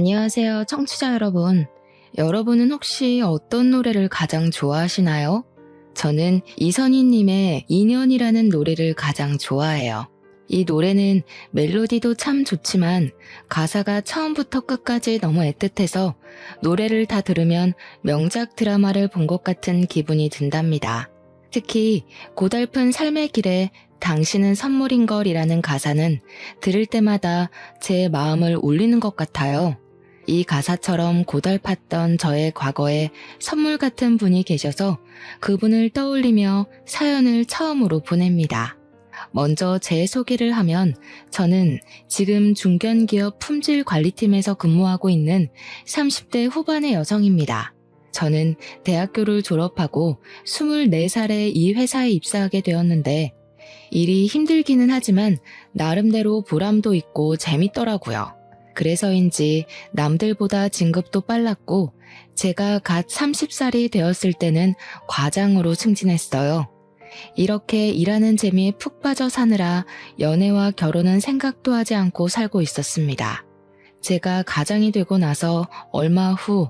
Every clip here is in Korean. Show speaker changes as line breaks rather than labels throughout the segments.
안녕하세요, 청취자 여러분. 여러분은 혹시 어떤 노래를 가장 좋아하시나요? 저는 이선희님의 인연이라는 노래를 가장 좋아해요. 이 노래는 멜로디도 참 좋지만 가사가 처음부터 끝까지 너무 애틋해서 노래를 다 들으면 명작 드라마를 본 것 같은 기분이 든답니다. 특히 고달픈 삶의 길에 당신은 선물인걸이라는 가사는 들을 때마다 제 마음을 울리는 것 같아요. 이 가사처럼 고달팠던 저의 과거에 선물 같은 분이 계셔서 그분을 떠올리며 사연을 처음으로 보냅니다. 먼저 제 소개를 하면 저는 지금 중견기업 품질관리팀에서 근무하고 있는 30대 후반의 여성입니다. 저는 대학교를 졸업하고 24살에 이 회사에 입사하게 되었는데 일이 힘들기는 하지만 나름대로 보람도 있고 재밌더라고요. 그래서인지 남들보다 진급도 빨랐고 제가 갓 30살이 되었을 때는 과장으로 승진했어요. 이렇게 일하는 재미에 푹 빠져 사느라 연애와 결혼은 생각도 하지 않고 살고 있었습니다. 제가 가장이 되고 나서 얼마 후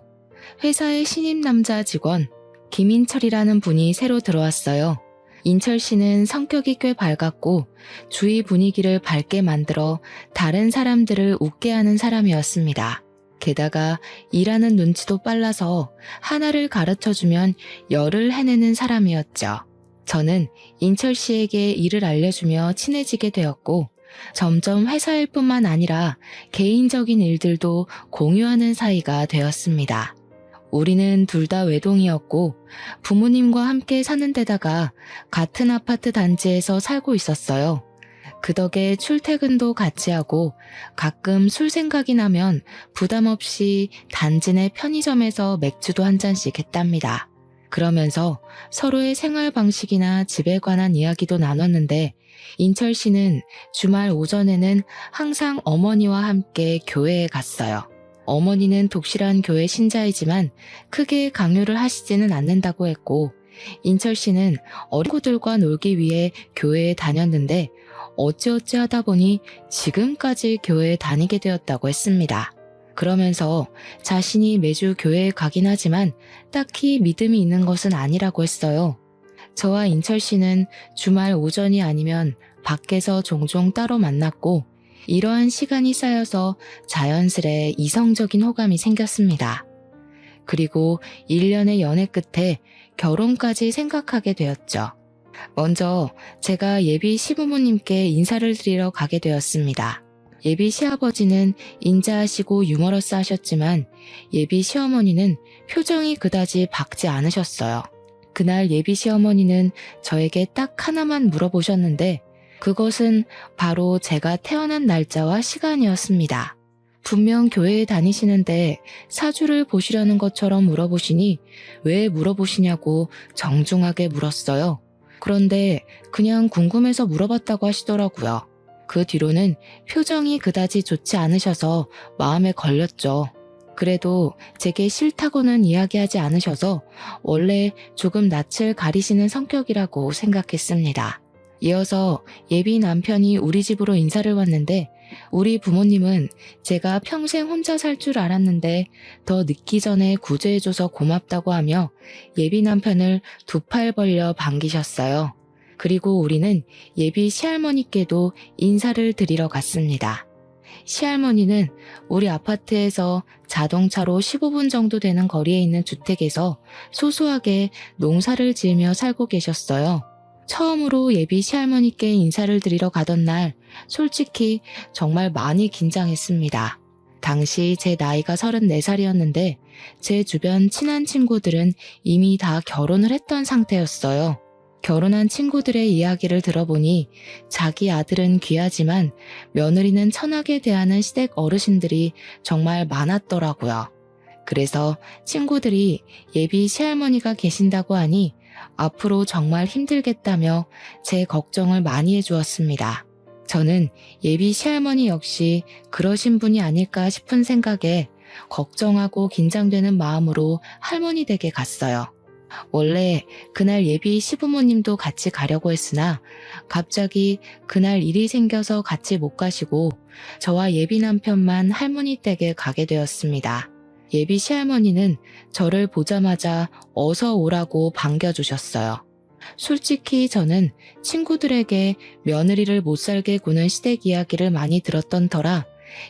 회사의 신입 남자 직원 김인철이라는 분이 새로 들어왔어요. 인철 씨는 성격이 꽤 밝았고 주위 분위기를 밝게 만들어 다른 사람들을 웃게 하는 사람이었습니다. 게다가 일하는 눈치도 빨라서 하나를 가르쳐주면 열을 해내는 사람이었죠. 저는 인철 씨에게 일을 알려주며 친해지게 되었고 점점 회사 일뿐만 아니라 개인적인 일들도 공유하는 사이가 되었습니다. 우리는 둘 다 외동이었고 부모님과 함께 사는 데다가 같은 아파트 단지에서 살고 있었어요. 그 덕에 출퇴근도 같이 하고 가끔 술 생각이 나면 부담 없이 단지 내 편의점에서 맥주도 한 잔씩 했답니다. 그러면서 서로의 생활 방식이나 집에 관한 이야기도 나눴는데 인철 씨는 주말 오전에는 항상 어머니와 함께 교회에 갔어요. 어머니는 독실한 교회 신자이지만 크게 강요를 하시지는 않는다고 했고 인철 씨는 어린 친구들과 놀기 위해 교회에 다녔는데 어찌어찌 하다 보니 지금까지 교회에 다니게 되었다고 했습니다. 그러면서 자신이 매주 교회에 가긴 하지만 딱히 믿음이 있는 것은 아니라고 했어요. 저와 인철 씨는 주말 오전이 아니면 밖에서 종종 따로 만났고 이러한 시간이 쌓여서 자연스레 이성적인 호감이 생겼습니다. 그리고 1년의 연애 끝에 결혼까지 생각하게 되었죠. 먼저 제가 예비 시부모님께 인사를 드리러 가게 되었습니다. 예비 시아버지는 인자하시고 유머러스 하셨지만 예비 시어머니는 표정이 그다지 밝지 않으셨어요. 그날 예비 시어머니는 저에게 딱 하나만 물어보셨는데 그것은 바로 제가 태어난 날짜와 시간이었습니다. 분명 교회에 다니시는데 사주를 보시려는 것처럼 물어보시니 왜 물어보시냐고 정중하게 물었어요. 그런데 그냥 궁금해서 물어봤다고 하시더라고요. 그 뒤로는 표정이 그다지 좋지 않으셔서 마음에 걸렸죠. 그래도 제게 싫다고는 이야기하지 않으셔서 원래 조금 낯을 가리시는 성격이라고 생각했습니다. 이어서 예비 남편이 우리 집으로 인사를 왔는데 우리 부모님은 제가 평생 혼자 살 줄 알았는데 더 늦기 전에 구제해줘서 고맙다고 하며 예비 남편을 두 팔 벌려 반기셨어요. 그리고 우리는 예비 시할머니께도 인사를 드리러 갔습니다. 시할머니는 우리 아파트에서 자동차로 15분 정도 되는 거리에 있는 주택에서 소소하게 농사를 지으며 살고 계셨어요. 처음으로 예비 시할머니께 인사를 드리러 가던 날 솔직히 정말 많이 긴장했습니다. 당시 제 나이가 34살이었는데 제 주변 친한 친구들은 이미 다 결혼을 했던 상태였어요. 결혼한 친구들의 이야기를 들어보니 자기 아들은 귀하지만 며느리는 천하게 대하는 시댁 어르신들이 정말 많았더라고요. 그래서 친구들이 예비 시할머니가 계신다고 하니 앞으로 정말 힘들겠다며 제 걱정을 많이 해주었습니다. 저는 예비 시할머니 역시 그러신 분이 아닐까 싶은 생각에 걱정하고 긴장되는 마음으로 할머니 댁에 갔어요. 원래 그날 예비 시부모님도 같이 가려고 했으나 갑자기 그날 일이 생겨서 같이 못 가시고 저와 예비 남편만 할머니 댁에 가게 되었습니다. 예비 시할머니는 저를 보자마자 어서 오라고 반겨주셨어요. 솔직히 저는 친구들에게 며느리를 못 살게 구는 시댁 이야기를 많이 들었던 터라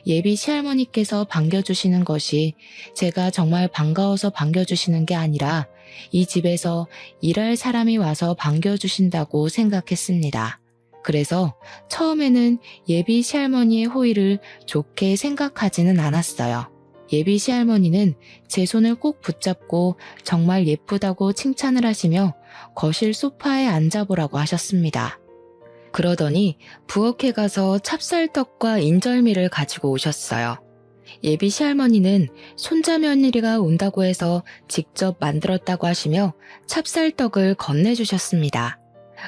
예비 시할머니께서 반겨주시는 것이 제가 정말 반가워서 반겨주시는 게 아니라 이 집에서 일할 사람이 와서 반겨주신다고 생각했습니다. 그래서 처음에는 예비 시할머니의 호의를 좋게 생각하지는 않았어요. 예비 시할머니는 제 손을 꼭 붙잡고 정말 예쁘다고 칭찬을 하시며 거실 소파에 앉아보라고 하셨습니다. 그러더니 부엌에 가서 찹쌀떡과 인절미를 가지고 오셨어요. 예비 시할머니는 손자 며느리가 온다고 해서 직접 만들었다고 하시며 찹쌀떡을 건네주셨습니다.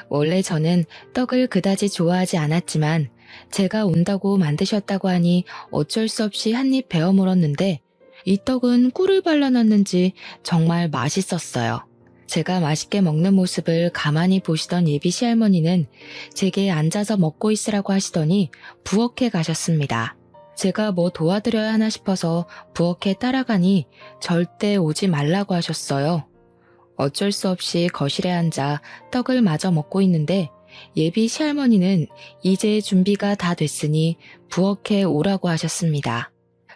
원래 저는 떡을 그다지 좋아하지 않았지만 제가 온다고 만드셨다고 하니 어쩔 수 없이 한 입 베어 물었는데 이 떡은 꿀을 발라놨는지 정말 맛있었어요. 제가 맛있게 먹는 모습을 가만히 보시던 예비 시할머니는 제게 앉아서 먹고 있으라고 하시더니 부엌에 가셨습니다. 제가 뭐 도와드려야 하나 싶어서 부엌에 따라가니 절대 오지 말라고 하셨어요. 어쩔 수 없이 거실에 앉아 떡을 마저 먹고 있는데 예비 시할머니는 이제 준비가 다 됐으니 부엌에 오라고 하셨습니다.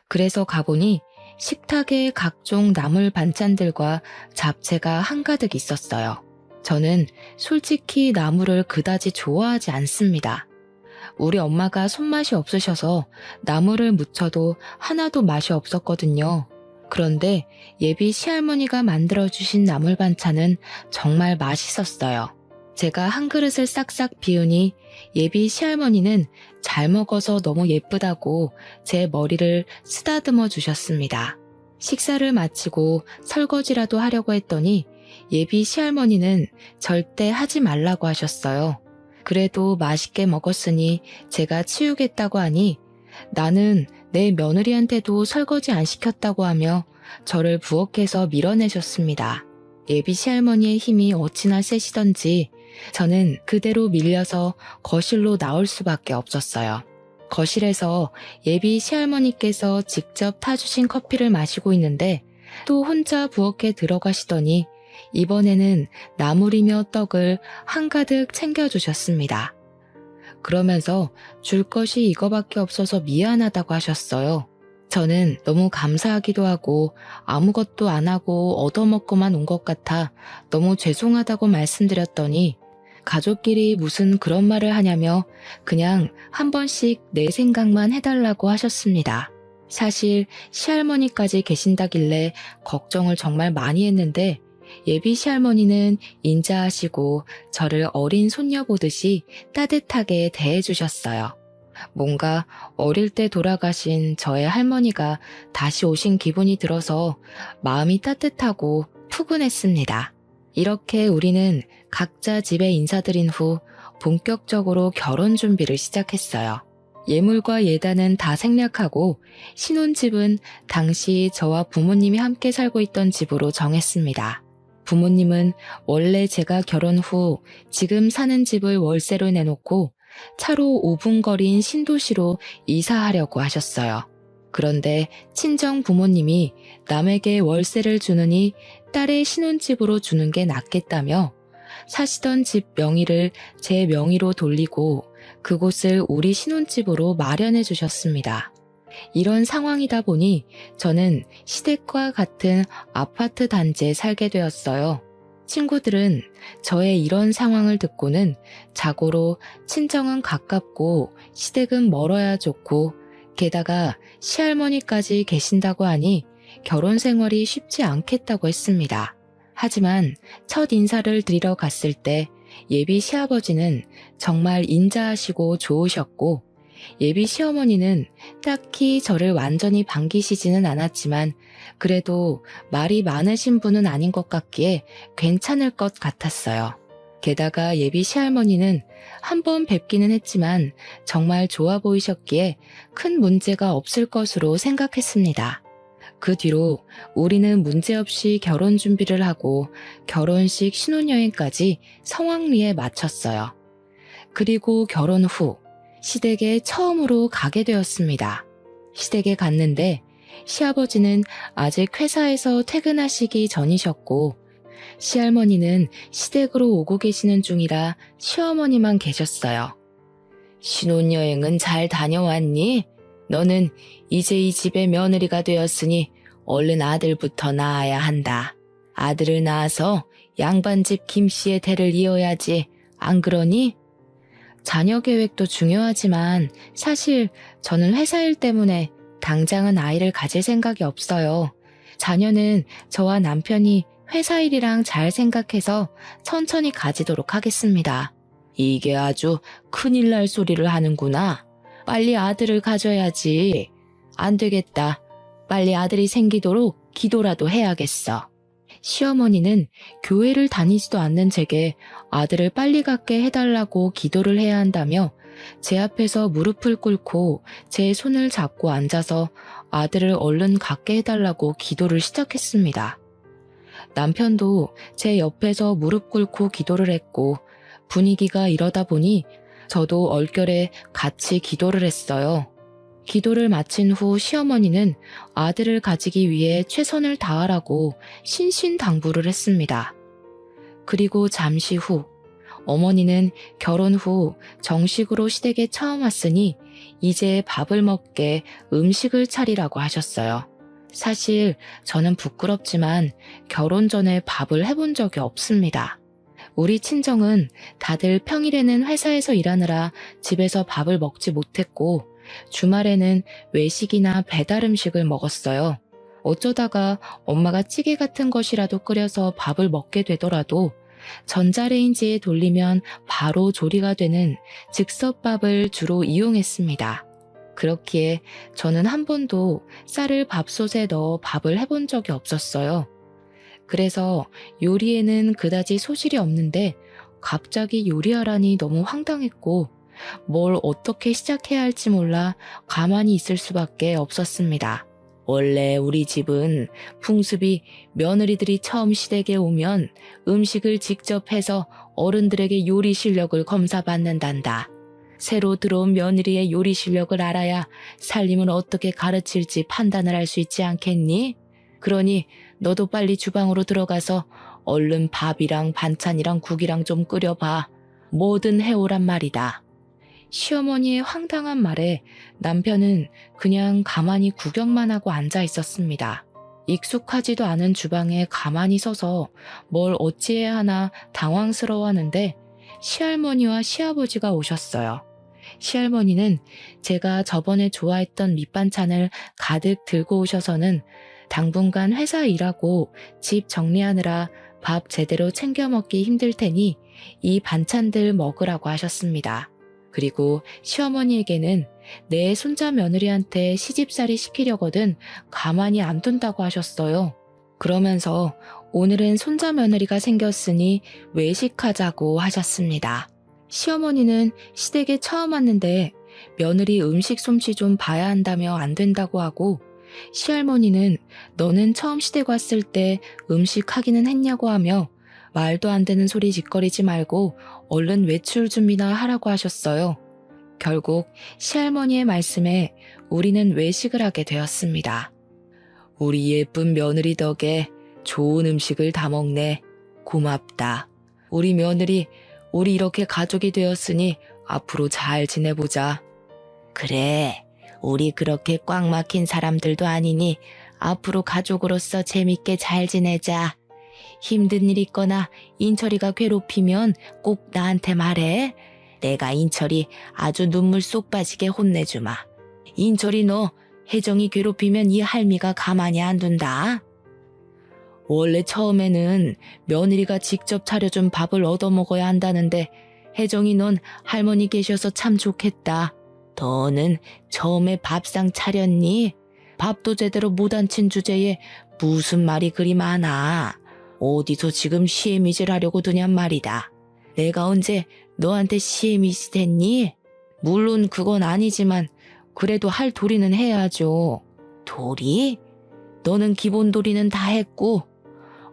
그래서 가보니 식탁에 각종 나물 반찬들과 잡채가 한가득 있었어요. 저는 솔직히 나물을 그다지 좋아하지 않습니다. 우리 엄마가 손맛이 없으셔서 나물을 무쳐도 하나도 맛이 없었거든요. 그런데 예비 시할머니가 만들어주신 나물 반찬은 정말 맛있었어요. 제가 한 그릇을 싹싹 비우니 예비 시할머니는 잘 먹어서 너무 예쁘다고 제 머리를 쓰다듬어 주셨습니다. 식사를 마치고 설거지라도 하려고 했더니 예비 시할머니는 절대 하지 말라고 하셨어요. 그래도 맛있게 먹었으니 제가 치우겠다고 하니 나는 내 며느리한테도 설거지 안 시켰다고 하며 저를 부엌에서 밀어내셨습니다. 예비 시할머니의 힘이 어찌나 세시던지 저는 그대로 밀려서 거실로 나올 수밖에 없었어요. 거실에서 예비 시할머니께서 직접 타주신 커피를 마시고 있는데 또 혼자 부엌에 들어가시더니 이번에는 나물이며 떡을 한가득 챙겨주셨습니다. 그러면서 줄 것이 이거밖에 없어서 미안하다고 하셨어요. 저는 너무 감사하기도 하고 아무것도 안 하고 얻어먹고만 온 것 같아 너무 죄송하다고 말씀드렸더니 가족끼리 무슨 그런 말을 하냐며 그냥 한 번씩 내 생각만 해달라고 하셨습니다. 사실 시할머니까지 계신다길래 걱정을 정말 많이 했는데 예비 시할머니는 인자하시고 저를 어린 손녀 보듯이 따뜻하게 대해주셨어요. 뭔가 어릴 때 돌아가신 저의 할머니가 다시 오신 기분이 들어서 마음이 따뜻하고 푸근했습니다. 이렇게 우리는 각자 집에 인사드린 후 본격적으로 결혼 준비를 시작했어요. 예물과 예단은 다 생략하고 신혼집은 당시 저와 부모님이 함께 살고 있던 집으로 정했습니다. 부모님은 원래 제가 결혼 후 지금 사는 집을 월세로 내놓고 차로 5분 거리인 신도시로 이사하려고 하셨어요. 그런데 친정 부모님이 남에게 월세를 주느니 딸의 신혼집으로 주는 게 낫겠다며 사시던 집 명의를 제 명의로 돌리고 그곳을 우리 신혼집으로 마련해 주셨습니다. 이런 상황이다 보니 저는 시댁과 같은 아파트 단지에 살게 되었어요. 친구들은 저의 이런 상황을 듣고는 자고로 친정은 가깝고 시댁은 멀어야 좋고 게다가 시할머니까지 계신다고 하니 결혼 생활이 쉽지 않겠다고 했습니다. 하지만 첫 인사를 드리러 갔을 때 예비 시아버지는 정말 인자하시고 좋으셨고 예비 시어머니는 딱히 저를 완전히 반기시지는 않았지만 그래도 말이 많으신 분은 아닌 것 같기에 괜찮을 것 같았어요. 게다가 예비 시할머니는 한 번 뵙기는 했지만 정말 좋아 보이셨기에 큰 문제가 없을 것으로 생각했습니다. 그 뒤로 우리는 문제없이 결혼 준비를 하고 결혼식 신혼여행까지 성황리에 마쳤어요. 그리고 결혼 후 시댁에 처음으로 가게 되었습니다. 시댁에 갔는데 시아버지는 아직 회사에서 퇴근하시기 전이셨고 시할머니는 시댁으로 오고 계시는 중이라 시어머니만 계셨어요. 신혼여행은 잘 다녀왔니? 너는 이제 이 집의 며느리가 되었으니 얼른 아들부터 낳아야 한다. 아들을 낳아서 양반집 김씨의 대를 이어야지. 안 그러니? 자녀 계획도 중요하지만 사실 저는 회사 일 때문에 당장은 아이를 가질 생각이 없어요. 자녀는 저와 남편이 회사 일이랑 잘 생각해서 천천히 가지도록 하겠습니다. 이게 아주 큰일 날 소리를 하는구나. 빨리 아들을 가져야지. 안 되겠다. 빨리 아들이 생기도록 기도라도 해야겠어. 시어머니는 교회를 다니지도 않는 제게 아들을 빨리 갖게 해달라고 기도를 해야 한다며 제 앞에서 무릎을 꿇고 제 손을 잡고 앉아서 아들을 얼른 갖게 해달라고 기도를 시작했습니다. 남편도 제 옆에서 무릎 꿇고 기도를 했고 분위기가 이러다 보니 저도 얼결에 같이 기도를 했어요. 기도를 마친 후 시어머니는 아들을 가지기 위해 최선을 다하라고 신신당부를 했습니다. 그리고 잠시 후 어머니는 결혼 후 정식으로 시댁에 처음 왔으니 이제 밥을 먹게 음식을 차리라고 하셨어요. 사실 저는 부끄럽지만 결혼 전에 밥을 해본 적이 없습니다. 우리 친정은 다들 평일에는 회사에서 일하느라 집에서 밥을 먹지 못했고 주말에는 외식이나 배달 음식을 먹었어요. 어쩌다가 엄마가 찌개 같은 것이라도 끓여서 밥을 먹게 되더라도 전자레인지에 돌리면 바로 조리가 되는 즉석밥을 주로 이용했습니다. 그렇기에 저는 한 번도 쌀을 밥솥에 넣어 밥을 해본 적이 없었어요. 그래서 요리에는 그다지 소질이 없는데 갑자기 요리하라니 너무 황당했고 뭘 어떻게 시작해야 할지 몰라 가만히 있을 수밖에 없었습니다. 원래 우리 집은 풍습이 며느리들이 처음 시댁에 오면 음식을 직접 해서 어른들에게 요리 실력을 검사받는단다. 새로 들어온 며느리의 요리 실력을 알아야 살림을 어떻게 가르칠지 판단을 할 수 있지 않겠니? 그러니 너도 빨리 주방으로 들어가서 얼른 밥이랑 반찬이랑 국이랑 좀 끓여봐. 뭐든 해오란 말이다. 시어머니의 황당한 말에 남편은 그냥 가만히 구경만 하고 앉아 있었습니다. 익숙하지도 않은 주방에 가만히 서서 뭘 어찌해야 하나 당황스러워하는데 시할머니와 시아버지가 오셨어요. 시할머니는 제가 저번에 좋아했던 밑반찬을 가득 들고 오셔서는 당분간 회사 일하고 집 정리하느라 밥 제대로 챙겨 먹기 힘들 테니 이 반찬들 먹으라고 하셨습니다. 그리고 시어머니에게는 내 손자 며느리한테 시집살이 시키려거든 가만히 안 둔다고 하셨어요. 그러면서 오늘은 손자 며느리가 생겼으니 외식하자고 하셨습니다. 시어머니는 시댁에 처음 왔는데 며느리 음식 솜씨 좀 봐야 한다며 안 된다고 하고 시할머니는 너는 처음 시댁 왔을 때 음식 하기는 했냐고 하며 말도 안 되는 소리 짓거리지 말고 얼른 외출 준비나 하라고 하셨어요. 결국 시할머니의 말씀에 우리는 외식을 하게 되었습니다. 우리 예쁜 며느리 덕에 좋은 음식을 다 먹네. 고맙다. 우리 며느리, 우리 이렇게 가족이 되었으니 앞으로 잘 지내보자. 그래, 우리 그렇게 꽉 막힌 사람들도 아니니 앞으로 가족으로서 재밌게 잘 지내자. 힘든 일 있거나 인철이가 괴롭히면 꼭 나한테 말해. 내가 인철이 아주 눈물 쏙 빠지게 혼내주마. 인철이 너 혜정이 괴롭히면 이 할미가 가만히 안 둔다. 원래 처음에는 며느리가 직접 차려준 밥을 얻어먹어야 한다는데 혜정이 넌 할머니 계셔서 참 좋겠다. 너는 처음에 밥상 차렸니? 밥도 제대로 못 앉힌 주제에 무슨 말이 그리 많아. 어디서 지금 시애미질 하려고 드냔 말이다. 내가 언제 너한테 시애미질 했니? 물론 그건 아니지만 그래도 할 도리는 해야죠. 도리? 너는 기본 도리는 다 했고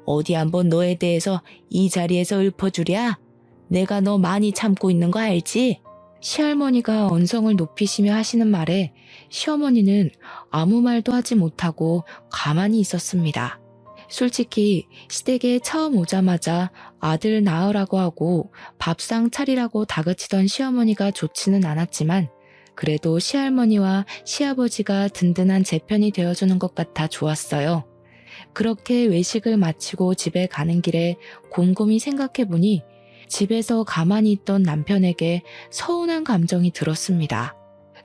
어디 한번 너에 대해서 이 자리에서 읊어주랴? 내가 너 많이 참고 있는 거 알지? 시할머니가 언성을 높이시며 하시는 말에 시어머니는 아무 말도 하지 못하고 가만히 있었습니다. 솔직히 시댁에 처음 오자마자 아들 낳으라고 하고 밥상 차리라고 다그치던 시어머니가 좋지는 않았지만 그래도 시할머니와 시아버지가 든든한 제 편이 되어주는 것 같아 좋았어요. 그렇게 외식을 마치고 집에 가는 길에 곰곰이 생각해보니 집에서 가만히 있던 남편에게 서운한 감정이 들었습니다.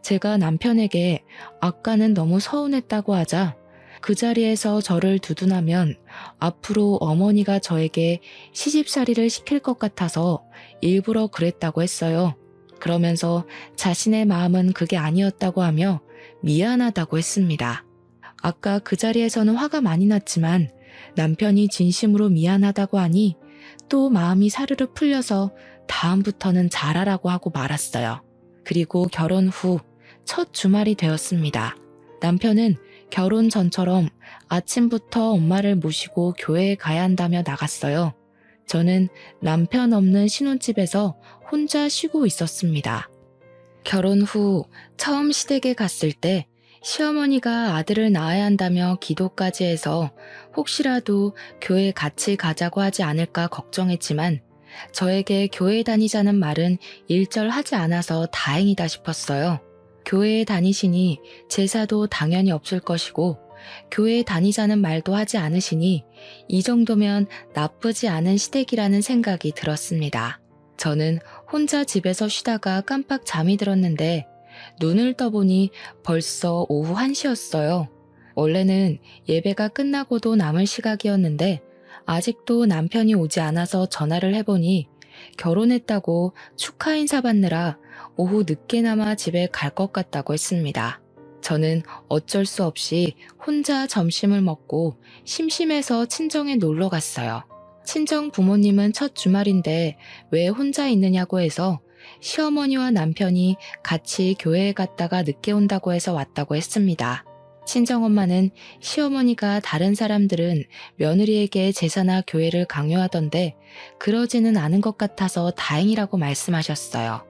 제가 남편에게 아까는 너무 서운했다고 하자 그 자리에서 저를 두둔하면 앞으로 어머니가 저에게 시집살이를 시킬 것 같아서 일부러 그랬다고 했어요. 그러면서 자신의 마음은 그게 아니었다고 하며 미안하다고 했습니다. 아까 그 자리에서는 화가 많이 났지만 남편이 진심으로 미안하다고 하니 또 마음이 사르르 풀려서 다음부터는 잘하라고 하고 말았어요. 그리고 결혼 후 첫 주말이 되었습니다. 남편은 결혼 전처럼 아침부터 엄마를 모시고 교회에 가야 한다며 나갔어요. 저는 남편 없는 신혼집에서 혼자 쉬고 있었습니다. 결혼 후 처음 시댁에 갔을 때 시어머니가 아들을 낳아야 한다며 기도까지 해서 혹시라도 교회 같이 가자고 하지 않을까 걱정했지만 저에게 교회 다니자는 말은 일절하지 않아서 다행이다 싶었어요. 교회에 다니시니 제사도 당연히 없을 것이고 교회에 다니자는 말도 하지 않으시니 이 정도면 나쁘지 않은 시댁이라는 생각이 들었습니다. 저는 혼자 집에서 쉬다가 깜빡 잠이 들었는데 눈을 떠보니 벌써 오후 1시였어요. 원래는 예배가 끝나고도 남을 시각이었는데 아직도 남편이 오지 않아서 전화를 해보니 결혼했다고 축하 인사 받느라 오후 늦게나마 집에 갈 것 같다고 했습니다. 저는 어쩔 수 없이 혼자 점심을 먹고 심심해서 친정에 놀러 갔어요. 친정 부모님은 첫 주말인데 왜 혼자 있느냐고 해서 시어머니와 남편이 같이 교회에 갔다가 늦게 온다고 해서 왔다고 했습니다. 친정엄마는 시어머니가 다른 사람들은 며느리에게 제사나 교회를 강요하던데 그러지는 않은 것 같아서 다행이라고 말씀하셨어요.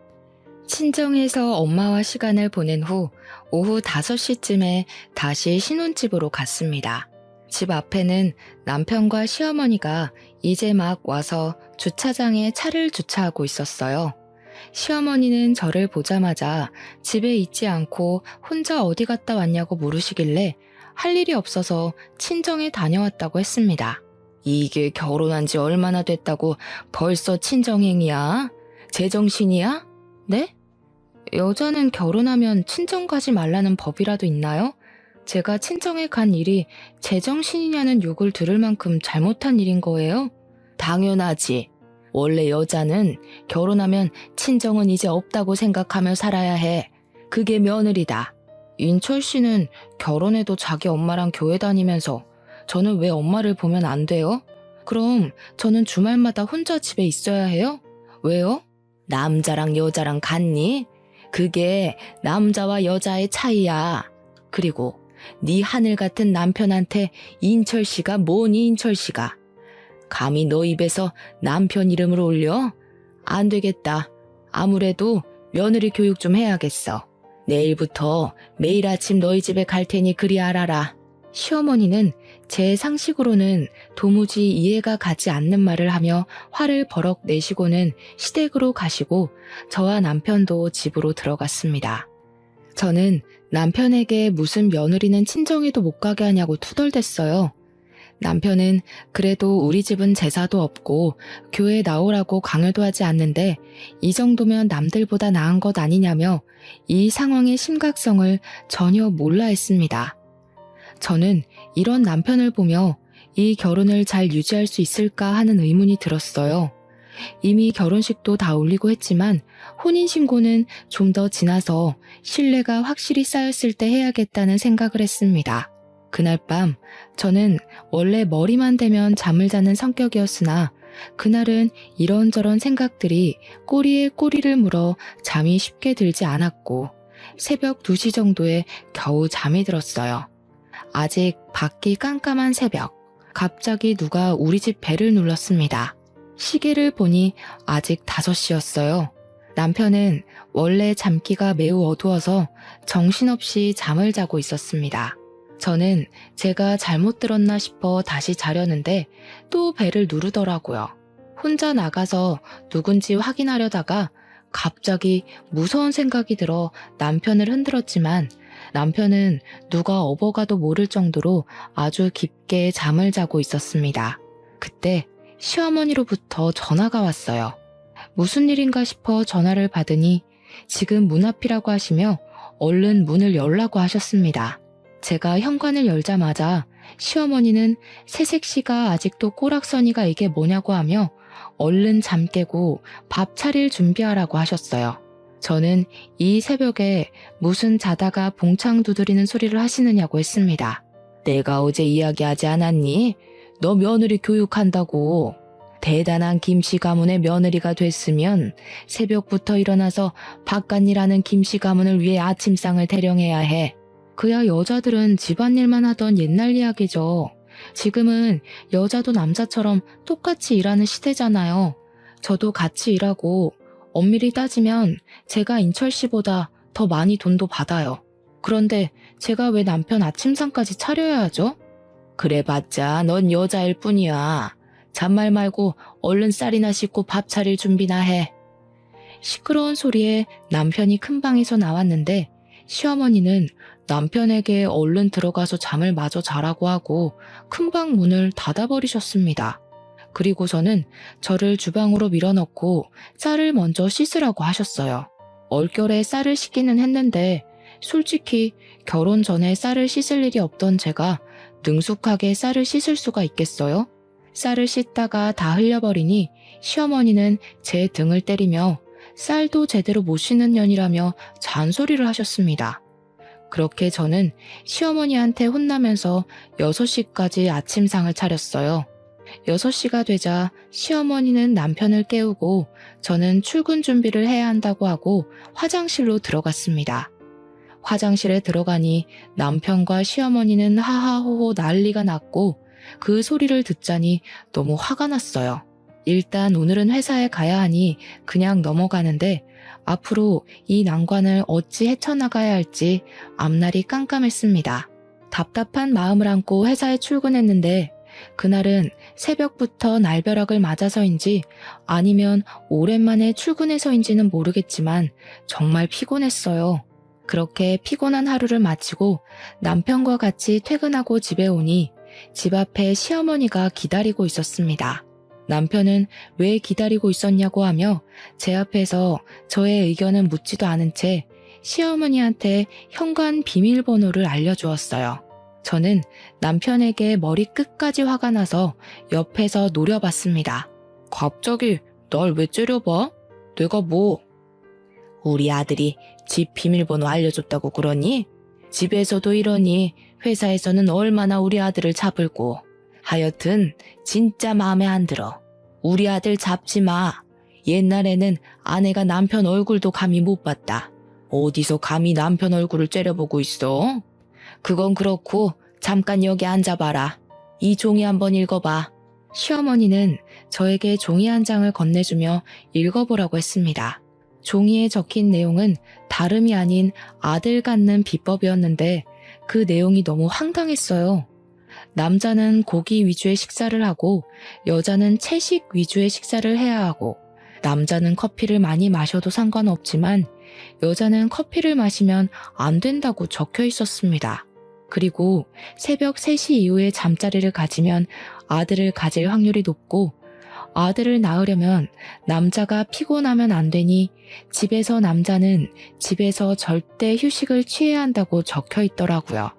친정에서 엄마와 시간을 보낸 후 오후 5시쯤에 다시 신혼집으로 갔습니다. 집 앞에는 남편과 시어머니가 이제 막 와서 주차장에 차를 주차하고 있었어요. 시어머니는 저를 보자마자 집에 있지 않고 혼자 어디 갔다 왔냐고 물으시길래 할 일이 없어서 친정에 다녀왔다고 했습니다. 이게 결혼한 지 얼마나 됐다고 벌써 친정행이야? 제정신이야? 네? 여자는 결혼하면 친정 가지 말라는 법이라도 있나요? 제가 친정에 간 일이 제정신이냐는 욕을 들을 만큼 잘못한 일인 거예요? 당연하지. 원래 여자는 결혼하면 친정은 이제 없다고 생각하며 살아야 해. 그게 며느리다. 인철 씨는 결혼해도 자기 엄마랑 교회 다니면서 저는 왜 엄마를 보면 안 돼요? 그럼 저는 주말마다 혼자 집에 있어야 해요? 왜요? 남자랑 여자랑 같니? 그게 남자와 여자의 차이야. 그리고 네 하늘 같은 남편한테 인철 씨가 뭐니 인철 씨가. 감히 너 입에서 남편 이름을 올려? 안 되겠다. 아무래도 며느리 교육 좀 해야겠어. 내일부터 매일 아침 너희 집에 갈 테니 그리 알아라. 시어머니는 제 상식으로는 도무지 이해가 가지 않는 말을 하며 화를 버럭 내시고는 시댁으로 가시고 저와 남편도 집으로 들어갔습니다. 저는 남편에게 무슨 며느리는 친정에도 못 가게 하냐고 투덜댔어요. 남편은 그래도 우리 집은 제사도 없고 교회 나오라고 강요도 하지 않는데 이 정도면 남들보다 나은 것 아니냐며 이 상황의 심각성을 전혀 몰라 했습니다. 저는 이런 남편을 보며 이 결혼을 잘 유지할 수 있을까 하는 의문이 들었어요. 이미 결혼식도 다 올리고 했지만 혼인신고는 좀 더 지나서 신뢰가 확실히 쌓였을 때 해야겠다는 생각을 했습니다. 그날 밤 저는 원래 머리만 대면 잠을 자는 성격이었으나 그날은 이런저런 생각들이 꼬리에 꼬리를 물어 잠이 쉽게 들지 않았고 새벽 2시 정도에 겨우 잠이 들었어요. 아직 밖이 깜깜한 새벽, 갑자기 누가 우리 집 배를 눌렀습니다. 시계를 보니 아직 5시였어요. 남편은 원래 잠기가 매우 어두워서 정신없이 잠을 자고 있었습니다. 저는 제가 잘못 들었나 싶어 다시 자려는데 또 벨을 누르더라고요. 혼자 나가서 누군지 확인하려다가 갑자기 무서운 생각이 들어 남편을 흔들었지만 남편은 누가 업어가도 모를 정도로 아주 깊게 잠을 자고 있었습니다. 그때 시어머니로부터 전화가 왔어요. 무슨 일인가 싶어 전화를 받으니 지금 문 앞이라고 하시며 얼른 문을 열라고 하셨습니다. 제가 현관을 열자마자 시어머니는 새색시가 아직도 꼬락서니가 이게 뭐냐고 하며 얼른 잠 깨고 밥 차릴 준비하라고 하셨어요. 저는 이 새벽에 무슨 자다가 봉창 두드리는 소리를 하시느냐고 했습니다. 내가 어제 이야기하지 않았니? 너 며느리 교육한다고. 대단한 김씨 가문의 며느리가 됐으면 새벽부터 일어나서 바깥일하는 김씨 가문을 위해 아침상을 대령해야 해. 그야 여자들은 집안일만 하던 옛날 이야기죠. 지금은 여자도 남자처럼 똑같이 일하는 시대잖아요. 저도 같이 일하고 엄밀히 따지면 제가 인철 씨보다 더 많이 돈도 받아요. 그런데 제가 왜 남편 아침상까지 차려야 하죠? 그래봤자 넌 여자일 뿐이야. 잔말 말고 얼른 쌀이나 씻고 밥 차릴 준비나 해. 시끄러운 소리에 남편이 큰 방에서 나왔는데 시어머니는 남편에게 얼른 들어가서 잠을 마저 자라고 하고 큰방 문을 닫아버리셨습니다. 그리고서는 저를 주방으로 밀어넣고 쌀을 먼저 씻으라고 하셨어요. 얼결에 쌀을 씻기는 했는데 솔직히 결혼 전에 쌀을 씻을 일이 없던 제가 능숙하게 쌀을 씻을 수가 있겠어요? 쌀을 씻다가 다 흘려버리니 시어머니는 제 등을 때리며 쌀도 제대로 못 씻는 년이라며 잔소리를 하셨습니다. 그렇게 저는 시어머니한테 혼나면서 6시까지 아침상을 차렸어요. 6시가 되자 시어머니는 남편을 깨우고 저는 출근 준비를 해야 한다고 하고 화장실로 들어갔습니다. 화장실에 들어가니 남편과 시어머니는 하하호호 난리가 났고 그 소리를 듣자니 너무 화가 났어요. 일단 오늘은 회사에 가야 하니 그냥 넘어가는데 앞으로 이 난관을 어찌 헤쳐나가야 할지 앞날이 깜깜했습니다. 답답한 마음을 안고 회사에 출근했는데 그날은 새벽부터 날벼락을 맞아서인지 아니면 오랜만에 출근해서인지는 모르겠지만 정말 피곤했어요. 그렇게 피곤한 하루를 마치고 남편과 같이 퇴근하고 집에 오니 집 앞에 시어머니가 기다리고 있었습니다. 남편은 왜 기다리고 있었냐고 하며 제 앞에서 저의 의견은 묻지도 않은 채 시어머니한테 현관 비밀번호를 알려주었어요. 저는 남편에게 머리 끝까지 화가 나서 옆에서 노려봤습니다. 갑자기 날 왜 째려봐? 내가 뭐? 우리 아들이 집 비밀번호 알려줬다고 그러니? 집에서도 이러니 회사에서는 얼마나 우리 아들을 잡을고. 하여튼 진짜 마음에 안 들어. 우리 아들 잡지 마. 옛날에는 아내가 남편 얼굴도 감히 못 봤다. 어디서 감히 남편 얼굴을 째려보고 있어? 그건 그렇고 잠깐 여기 앉아봐라. 이 종이 한번 읽어봐. 시어머니는 저에게 종이 한 장을 건네주며 읽어보라고 했습니다. 종이에 적힌 내용은 다름이 아닌 아들 갖는 비법이었는데 그 내용이 너무 황당했어요. 남자는 고기 위주의 식사를 하고 여자는 채식 위주의 식사를 해야 하고 남자는 커피를 많이 마셔도 상관없지만 여자는 커피를 마시면 안 된다고 적혀 있었습니다. 그리고 새벽 3시 이후에 잠자리를 가지면 아들을 가질 확률이 높고 아들을 낳으려면 남자가 피곤하면 안 되니 집에서 남자는 집에서 절대 휴식을 취해야 한다고 적혀 있더라고요.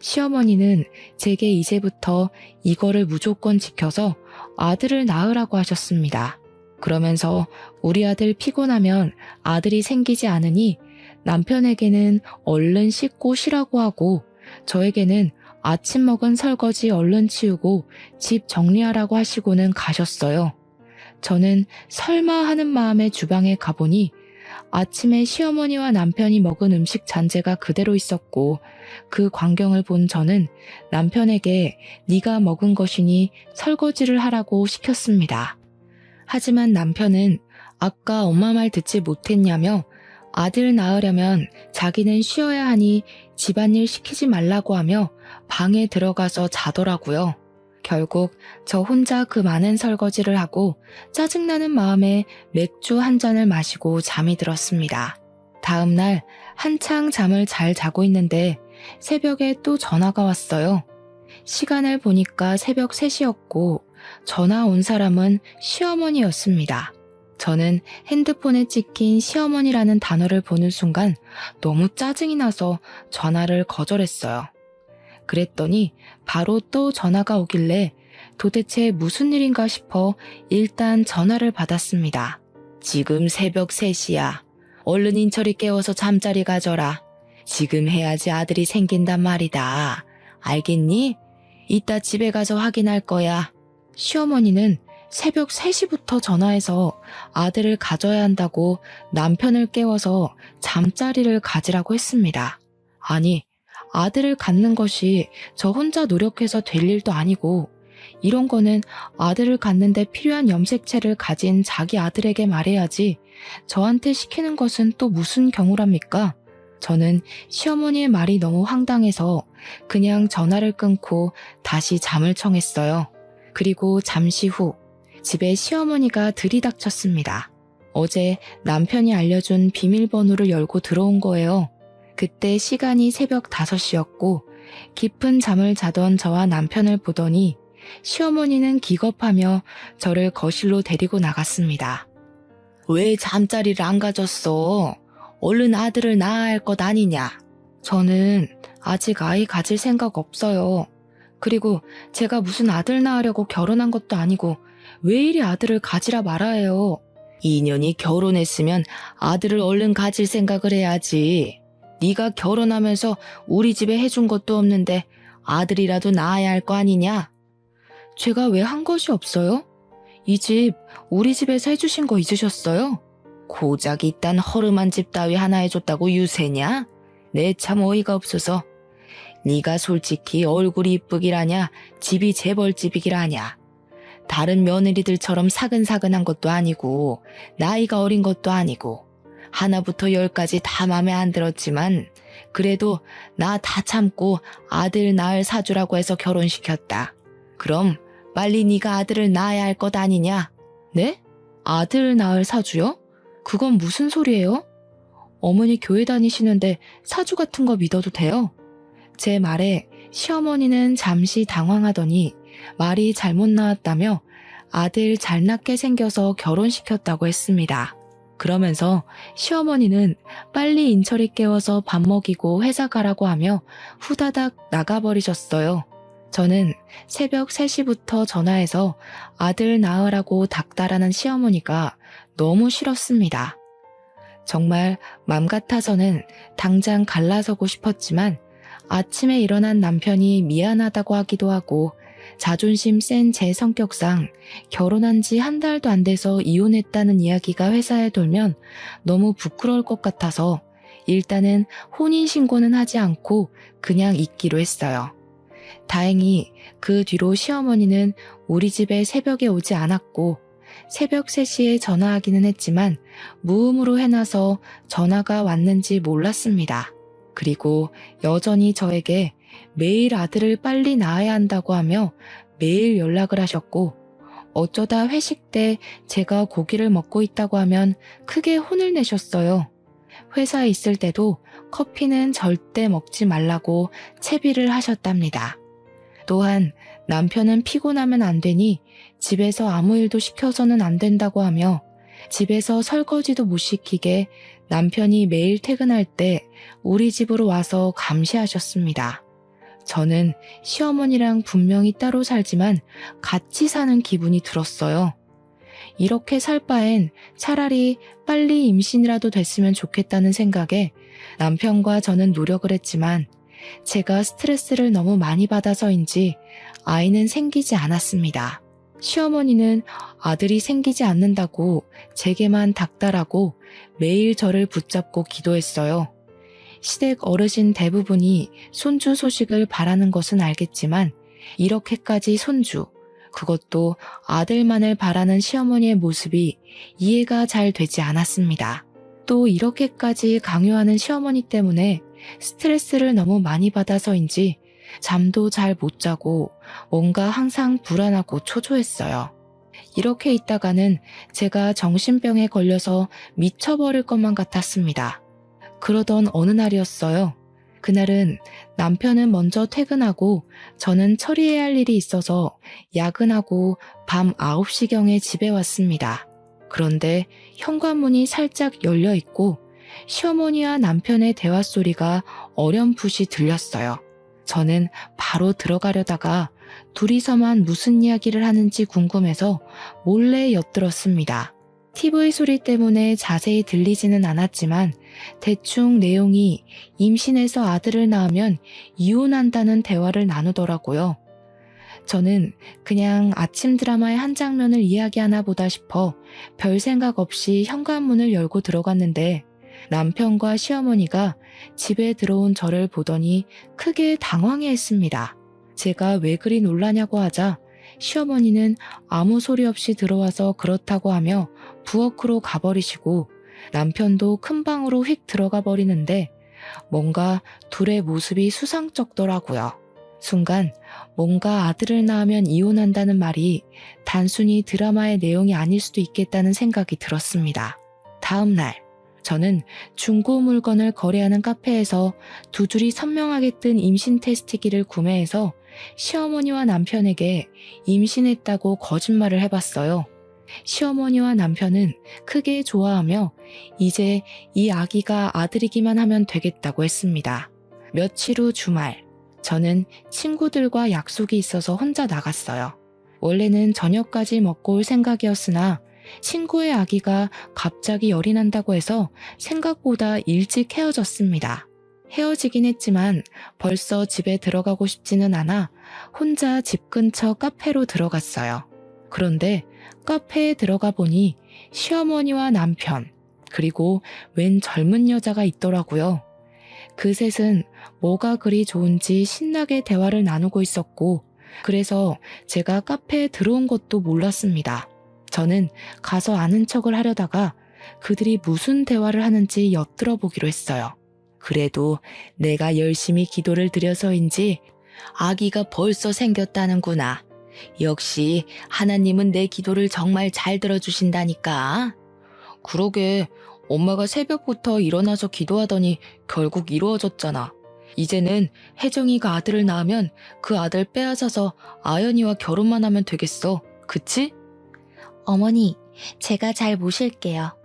시어머니는 제게 이제부터 이거를 무조건 지켜서 아들을 낳으라고 하셨습니다. 그러면서 우리 아들 피곤하면 아들이 생기지 않으니 남편에게는 얼른 씻고 쉬라고 하고 저에게는 아침 먹은 설거지 얼른 치우고 집 정리하라고 하시고는 가셨어요. 저는 설마 하는 마음에 주방에 가보니 아침에 시어머니와 남편이 먹은 음식 잔재가 그대로 있었고 그 광경을 본 저는 남편에게 네가 먹은 것이니 설거지를 하라고 시켰습니다. 하지만 남편은 아까 엄마 말 듣지 못했냐며 아들 낳으려면 자기는 쉬어야 하니 집안일 시키지 말라고 하며 방에 들어가서 자더라고요. 결국 저 혼자 그 많은 설거지를 하고 짜증나는 마음에 맥주 한 잔을 마시고 잠이 들었습니다. 다음 날 한창 잠을 잘 자고 있는데 새벽에 또 전화가 왔어요. 시간을 보니까 새벽 3시였고 전화 온 사람은 시어머니였습니다. 저는 핸드폰에 찍힌 시어머니라는 단어를 보는 순간 너무 짜증이 나서 전화를 거절했어요. 그랬더니 바로 또 전화가 오길래 도대체 무슨 일인가 싶어 일단 전화를 받았습니다. 지금 새벽 3시야. 얼른 인철이 깨워서 잠자리 가져라. 지금 해야지 아들이 생긴단 말이다. 알겠니? 이따 집에 가서 확인할 거야. 시어머니는 새벽 3시부터 전화해서 아들을 가져야 한다고 남편을 깨워서 잠자리를 가지라고 했습니다. 아니, 아들을 갖는 것이 저 혼자 노력해서 될 일도 아니고 이런 거는 아들을 갖는데 필요한 염색체를 가진 자기 아들에게 말해야지 저한테 시키는 것은 또 무슨 경우랍니까? 저는 시어머니의 말이 너무 황당해서 그냥 전화를 끊고 다시 잠을 청했어요. 그리고 잠시 후 집에 시어머니가 들이닥쳤습니다. 어제 남편이 알려준 비밀번호를 열고 들어온 거예요. 그때 시간이 새벽 5시였고 깊은 잠을 자던 저와 남편을 보더니 시어머니는 기겁하며 저를 거실로 데리고 나갔습니다. 왜 잠자리를 안 가졌어? 얼른 아들을 낳아야 할 것 아니냐? 저는 아직 아이 가질 생각 없어요. 그리고 제가 무슨 아들 낳으려고 결혼한 것도 아니고 왜 이리 아들을 가지라 말아요. 2년이 결혼했으면 아들을 얼른 가질 생각을 해야지. 네가 결혼하면서 우리 집에 해준 것도 없는데 아들이라도 낳아야 할 거 아니냐? 제가 왜 한 것이 없어요? 이 집 우리 집에서 해주신 거 잊으셨어요? 고작 이딴 허름한 집 따위 하나 해줬다고 유세냐? 내 참 어이가 없어서. 네가 솔직히 얼굴이 이쁘기라냐 집이 재벌집이기라냐. 다른 며느리들처럼 사근사근한 것도 아니고 나이가 어린 것도 아니고 하나부터 10까지 다 맘에 안 들었지만 그래도 나 다 참고 아들 낳을 사주라고 해서 결혼시켰다. 그럼 빨리 네가 아들을 낳아야 할 것 아니냐? 네? 아들 낳을 사주요? 그건 무슨 소리예요? 어머니 교회 다니시는데 사주 같은 거 믿어도 돼요? 제 말에 시어머니는 잠시 당황하더니 말이 잘못 나왔다며 아들 잘 낳게 생겨서 결혼시켰다고 했습니다. 그러면서 시어머니는 빨리 인철이 깨워서 밥 먹이고 회사 가라고 하며 후다닥 나가버리셨어요. 저는 새벽 3시부터 전화해서 아들 낳으라고 닥달하는 시어머니가 너무 싫었습니다. 정말 맘 같아서는 당장 갈라서고 싶었지만 아침에 일어난 남편이 미안하다고 하기도 하고 자존심 센 제 성격상 결혼한 지 1달도 안 돼서 이혼했다는 이야기가 회사에 돌면 너무 부끄러울 것 같아서 일단은 혼인신고는 하지 않고 그냥 있기로 했어요. 다행히 그 뒤로 시어머니는 우리 집에 새벽에 오지 않았고 새벽 3시에 전화하기는 했지만 무음으로 해놔서 전화가 왔는지 몰랐습니다. 그리고 여전히 저에게 매일 아들을 빨리 낳아야 한다고 하며 매일 연락을 하셨고 어쩌다 회식 때 제가 고기를 먹고 있다고 하면 크게 혼을 내셨어요. 회사에 있을 때도 커피는 절대 먹지 말라고 채비를 하셨답니다. 또한 남편은 피곤하면 안 되니 집에서 아무 일도 시켜서는 안 된다고 하며 집에서 설거지도 못 시키게 남편이 매일 퇴근할 때 우리 집으로 와서 감시하셨습니다. 저는 시어머니랑 분명히 따로 살지만 같이 사는 기분이 들었어요. 이렇게 살 바엔 차라리 빨리 임신이라도 됐으면 좋겠다는 생각에 남편과 저는 노력을 했지만 제가 스트레스를 너무 많이 받아서인지 아이는 생기지 않았습니다. 시어머니는 아들이 생기지 않는다고 제게만 닥달하고 매일 저를 붙잡고 기도했어요. 시댁 어르신 대부분이 손주 소식을 바라는 것은 알겠지만 이렇게까지 손주, 그것도 아들만을 바라는 시어머니의 모습이 이해가 잘 되지 않았습니다. 또 이렇게까지 강요하는 시어머니 때문에 스트레스를 너무 많이 받아서인지 잠도 잘 못 자고 뭔가 항상 불안하고 초조했어요. 이렇게 있다가는 제가 정신병에 걸려서 미쳐버릴 것만 같았습니다. 그러던 어느 날이었어요. 그날은 남편은 먼저 퇴근하고 저는 처리해야 할 일이 있어서 야근하고 밤 9시경에 집에 왔습니다. 그런데 현관문이 살짝 열려 있고 시어머니와 남편의 대화 소리가 어렴풋이 들렸어요. 저는 바로 들어가려다가 둘이서만 무슨 이야기를 하는지 궁금해서 몰래 엿들었습니다. TV 소리 때문에 자세히 들리지는 않았지만 대충 내용이 임신해서 아들을 낳으면 이혼한다는 대화를 나누더라고요. 저는 그냥 아침 드라마의 한 장면을 이야기하나 보다 싶어 별 생각 없이 현관문을 열고 들어갔는데 남편과 시어머니가 집에 들어온 저를 보더니 크게 당황해했습니다. 제가 왜 그리 놀라냐고 하자 시어머니는 아무 소리 없이 들어와서 그렇다고 하며 부엌으로 가버리시고 남편도 큰 방으로 휙 들어가 버리는데 뭔가 둘의 모습이 수상쩍더라고요. 순간 뭔가 아들을 낳으면 이혼한다는 말이 단순히 드라마의 내용이 아닐 수도 있겠다는 생각이 들었습니다. 다음 날 저는 중고 물건을 거래하는 카페에서 두 줄이 선명하게 뜬 임신 테스트기를 구매해서 시어머니와 남편에게 임신했다고 거짓말을 해봤어요. 시어머니와 남편은 크게 좋아하며 이제 이 아기가 아들이기만 하면 되겠다고 했습니다. 며칠 후 주말, 저는 친구들과 약속이 있어서 혼자 나갔어요. 원래는 저녁까지 먹고 올 생각이었으나 친구의 아기가 갑자기 열이 난다고 해서 생각보다 일찍 헤어졌습니다. 헤어지긴 했지만 벌써 집에 들어가고 싶지는 않아 혼자 집 근처 카페로 들어갔어요. 그런데 카페에 들어가 보니 시어머니와 남편, 그리고 웬 젊은 여자가 있더라고요. 그 셋은 뭐가 그리 좋은지 신나게 대화를 나누고 있었고, 그래서 제가 카페에 들어온 것도 몰랐습니다. 저는 가서 아는 척을 하려다가 그들이 무슨 대화를 하는지 엿들어 보기로 했어요. 그래도 내가 열심히 기도를 드려서인지 아기가 벌써 생겼다는구나. 역시 하나님은 내 기도를 정말 잘 들어주신다니까. 그러게, 엄마가 새벽부터 일어나서 기도하더니 결국 이루어졌잖아. 이제는 혜정이가 아들을 낳으면 그 아들 빼앗아서 아연이와 결혼만 하면 되겠어. 그치?
어머니, 제가 잘 모실게요.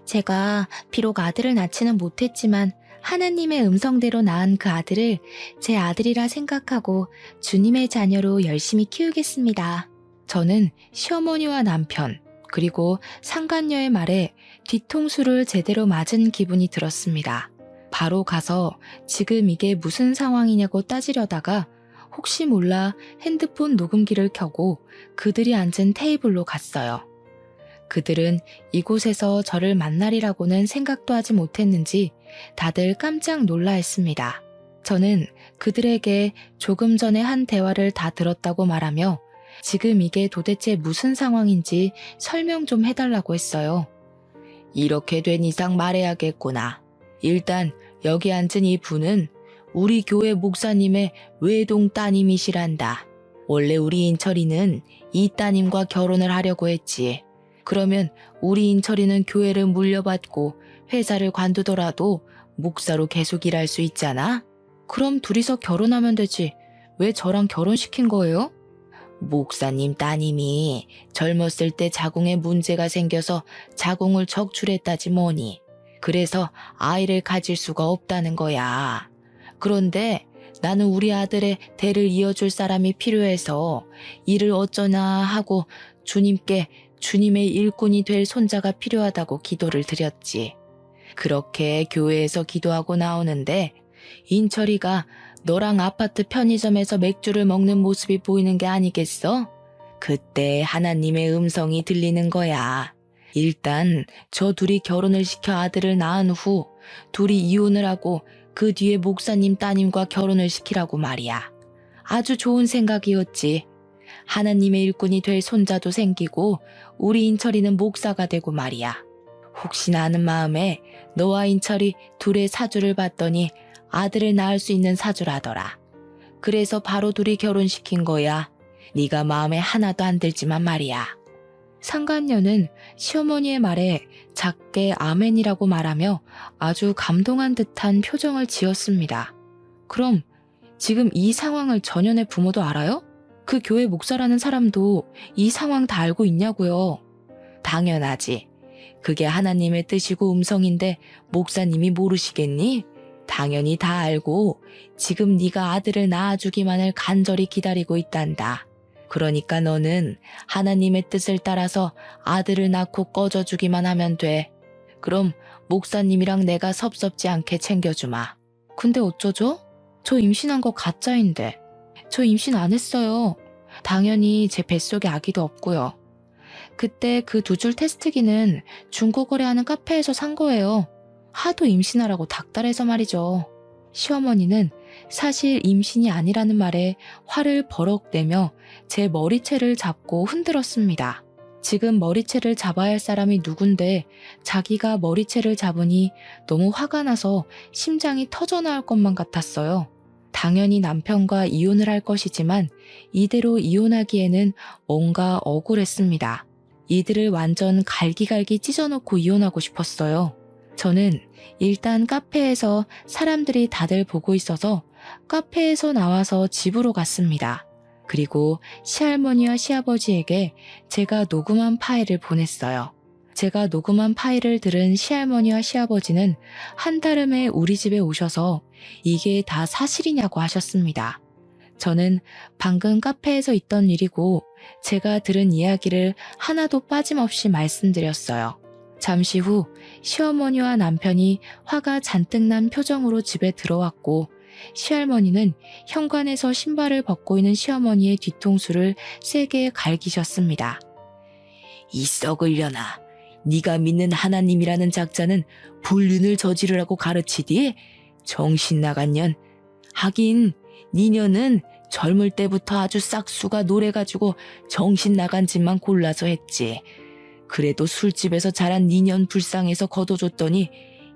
제가 비록 아들을 낳지는 못했지만 하나님의 음성대로 낳은 그 아들을 제 아들이라 생각하고 주님의 자녀로 열심히 키우겠습니다.
저는 시어머니와 남편, 그리고 상간녀의 말에 뒤통수를 제대로 맞은 기분이 들었습니다. 바로 가서 지금 이게 무슨 상황이냐고 따지려다가 혹시 몰라 핸드폰 녹음기를 켜고 그들이 앉은 테이블로 갔어요. 그들은 이곳에서 저를 만나리라고는 생각도 하지 못했는지 다들 깜짝 놀라 했습니다. 저는 그들에게 조금 전에 한 대화를 다 들었다고 말하며 지금 이게 도대체 무슨 상황인지 설명 좀 해달라고 했어요. 이렇게 된 이상 말해야겠구나. 일단 여기 앉은 이 분은 우리 교회 목사님의 외동 따님이시란다. 원래 우리 인철이는 이 따님과 결혼을 하려고 했지. 그러면 우리 인철이는 교회를 물려받고 회사를 관두더라도 목사로 계속 일할 수 있잖아? 그럼 둘이서 결혼하면 되지. 왜 저랑 결혼시킨 거예요? 목사님 따님이 젊었을 때 자궁에 문제가 생겨서 자궁을 적출했다지 뭐니. 그래서 아이를 가질 수가 없다는 거야. 그런데 나는 우리 아들의 대를 이어줄 사람이 필요해서 이를 어쩌나 하고 주님께 주님의 일꾼이 될 손자가 필요하다고 기도를 드렸지. 그렇게 교회에서 기도하고 나오는데 인철이가 너랑 아파트 편의점에서 맥주를 먹는 모습이 보이는 게 아니겠어? 그때 하나님의 음성이 들리는 거야. 일단 저 둘이 결혼을 시켜 아들을 낳은 후 둘이 이혼을 하고 그 뒤에 목사님 따님과 결혼을 시키라고 말이야. 아주 좋은 생각이었지. 하나님의 일꾼이 될 손자도 생기고 우리 인철이는 목사가 되고 말이야. 혹시나 하는 마음에 너와 인철이 둘의 사주를 봤더니 아들을 낳을 수 있는 사주라더라. 그래서 바로 둘이 결혼시킨 거야. 네가 마음에 하나도 안 들지만 말이야. 상간녀는 시어머니의 말에 작게 아멘이라고 말하며 아주 감동한 듯한 표정을 지었습니다. 그럼 지금 이 상황을 전현의 부모도 알아요? 그 교회 목사라는 사람도 이 상황 다 알고 있냐고요? 당연하지. 그게 하나님의 뜻이고 음성인데 목사님이 모르시겠니? 당연히 다 알고 지금 네가 아들을 낳아주기만을 간절히 기다리고 있단다. 그러니까 너는 하나님의 뜻을 따라서 아들을 낳고 꺼져주기만 하면 돼. 그럼 목사님이랑 내가 섭섭지 않게 챙겨주마. 근데 어쩌죠? 저 임신한 거 가짜인데. 저 임신 안 했어요. 당연히 제 뱃속에 아기도 없고요. 그때 그 두 줄 테스트기는 중고거래 하는 카페에서 산 거예요. 하도 임신하라고 닥달해서 말이죠. 시어머니는 사실 임신이 아니라는 말에 화를 버럭 내며 제 머리채를 잡고 흔들었습니다. 지금 머리채를 잡아야 할 사람이 누군데 자기가 머리채를 잡으니 너무 화가 나서 심장이 터져나올 것만 같았어요. 당연히 남편과 이혼을 할 것이지만 이대로 이혼하기에는 뭔가 억울했습니다. 이들을 완전 갈기갈기 찢어놓고 이혼하고 싶었어요. 저는 일단 카페에서 사람들이 다들 보고 있어서 카페에서 나와서 집으로 갔습니다. 그리고 시할머니와 시아버지에게 제가 녹음한 파일을 보냈어요. 제가 녹음한 파일을 들은 시할머니와 시아버지는 한달음에 우리 집에 오셔서 이게 다 사실이냐고 하셨습니다. 저는 방금 카페에서 있던 일이고 제가 들은 이야기를 하나도 빠짐없이 말씀드렸어요. 잠시 후 시어머니와 남편이 화가 잔뜩 난 표정으로 집에 들어왔고 시할머니는 현관에서 신발을 벗고 있는 시어머니의 뒤통수를 세게 갈기셨습니다. 이 썩으려나. 네가 믿는 하나님이라는 작자는 불륜을 저지르라고 가르치디에 정신 나간 년. 하긴 니녀는 젊을 때부터 아주 싹수가 노래가지고 정신 나간 짓만 골라서 했지. 그래도 술집에서 자란 니년 불쌍해서 거둬줬더니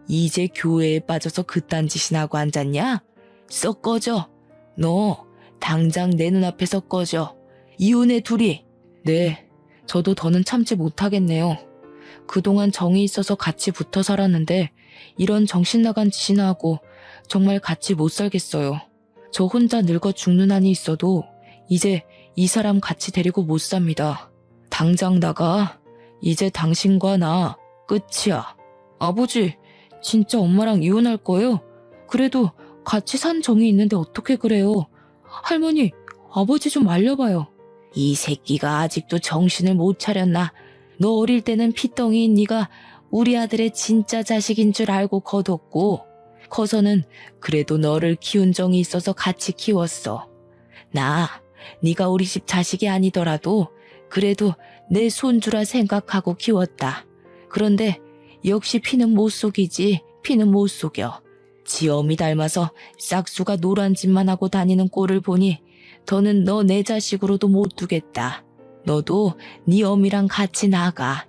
이제 교회에 빠져서 그딴 짓이나 하고 앉았냐? 썩 꺼져. 너 당장 내 눈앞에서 꺼져. 이혼해 둘이. 네, 저도 더는 참지 못하겠네요. 그동안 정이 있어서 같이 붙어 살았는데 이런 정신 나간 짓이나 하고 정말 같이 못 살겠어요. 저 혼자 늙어 죽는 한이 있어도 이제 이 사람 같이 데리고 못 삽니다. 당장 나가. 이제 당신과 나 끝이야. 아버지, 진짜 엄마랑 이혼할 거예요? 그래도 같이 산 정이 있는데 어떻게 그래요? 할머니, 아버지 좀 말려봐요. 이 새끼가 아직도 정신을 못 차렸나? 너 어릴 때는 피덩이인 네가 우리 아들의 진짜 자식인 줄 알고 거뒀고 커서는 그래도 너를 키운 정이 있어서 같이 키웠어. 네가 우리 집 자식이 아니더라도 그래도 내 손주라 생각하고 키웠다. 그런데 역시 피는 못 속이지. 피는 못 속여. 지 어미 닮아서 싹수가 노란 짓만 하고 다니는 꼴을 보니 더는 너 내 자식으로도 못 두겠다. 너도 네 어미랑 같이 나가.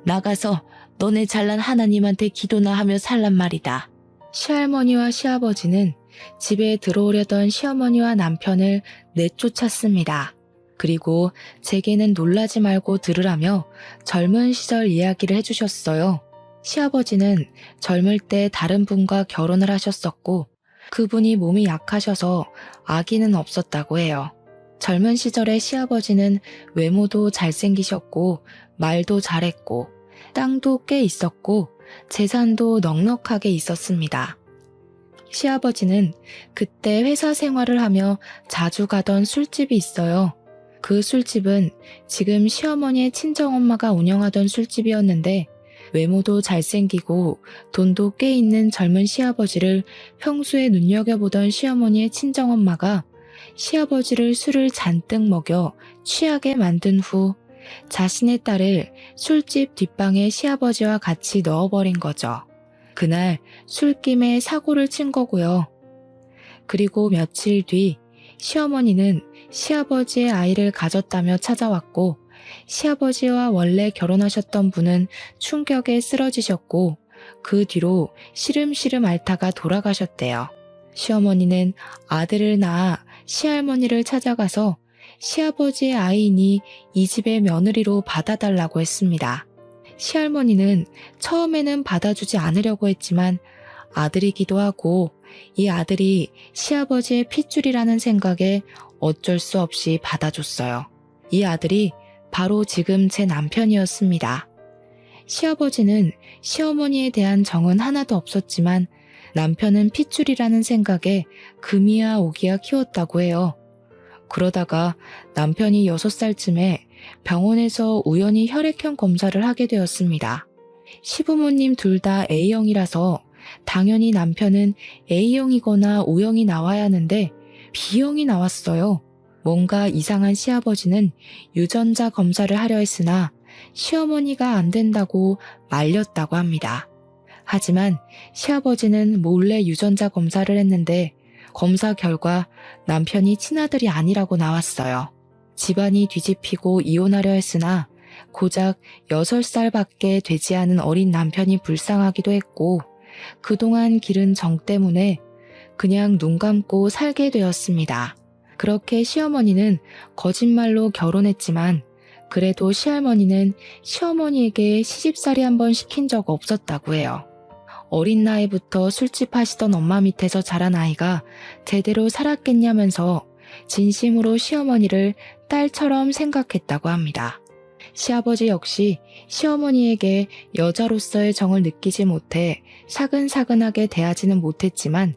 나가서 너네 잘난 하나님한테 기도나 하며 살란 말이다. 시할머니와 시아버지는 집에 들어오려던 시어머니와 남편을 내쫓았습니다. 그리고 제게는 놀라지 말고 들으라며 젊은 시절 이야기를 해주셨어요. 시아버지는 젊을 때 다른 분과 결혼을 하셨었고 그분이 몸이 약하셔서 아기는 없었다고 해요. 젊은 시절의 시아버지는 외모도 잘생기셨고 말도 잘했고 땅도 꽤 있었고 재산도 넉넉하게 있었습니다. 시아버지는 그때 회사 생활을 하며 자주 가던 술집이 있어요. 그 술집은 지금 시어머니의 친정엄마가 운영하던 술집이었는데 외모도 잘생기고 돈도 꽤 있는 젊은 시아버지를 평소에 눈여겨보던 시어머니의 친정엄마가 시아버지를 술을 잔뜩 먹여 취하게 만든 후 자신의 딸을 술집 뒷방에 시아버지와 같이 넣어버린 거죠. 그날 술김에 사고를 친 거고요. 그리고 며칠 뒤 시어머니는 시아버지의 아이를 가졌다며 찾아왔고 시아버지와 원래 결혼하셨던 분은 충격에 쓰러지셨고 그 뒤로 시름시름 앓다가 돌아가셨대요. 시어머니는 아들을 낳아 시할머니를 찾아가서 시아버지의 아이니 이 집의 며느리로 받아달라고 했습니다. 시할머니는 처음에는 받아주지 않으려고 했지만 아들이기도 하고 이 아들이 시아버지의 핏줄이라는 생각에 어쩔 수 없이 받아줬어요. 이 아들이 바로 지금 제 남편이었습니다. 시아버지는 시어머니에 대한 정은 하나도 없었지만 남편은 핏줄이라는 생각에 금이야 오기야 키웠다고 해요. 그러다가 남편이 6살쯤에 병원에서 우연히 혈액형 검사를 하게 되었습니다. 시부모님 둘 다 A형이라서 당연히 남편은 A형이거나 O형이 나와야 하는데 B형이 나왔어요. 뭔가 이상한 시아버지는 유전자 검사를 하려 했으나 시어머니가 안 된다고 말렸다고 합니다. 하지만 시아버지는 몰래 유전자 검사를 했는데 검사 결과 남편이 친아들이 아니라고 나왔어요. 집안이 뒤집히고 이혼하려 했으나 고작 6살밖에 되지 않은 어린 남편이 불쌍하기도 했고 그동안 기른 정 때문에 그냥 눈 감고 살게 되었습니다. 그렇게 시어머니는 거짓말로 결혼했지만 그래도 시할머니는 시어머니에게 시집살이 한번 시킨 적 없었다고 해요. 어린 나이부터 술집 하시던 엄마 밑에서 자란 아이가 제대로 살았겠냐면서 진심으로 시어머니를 딸처럼 생각했다고 합니다. 시아버지 역시 시어머니에게 여자로서의 정을 느끼지 못해 사근사근하게 대하지는 못했지만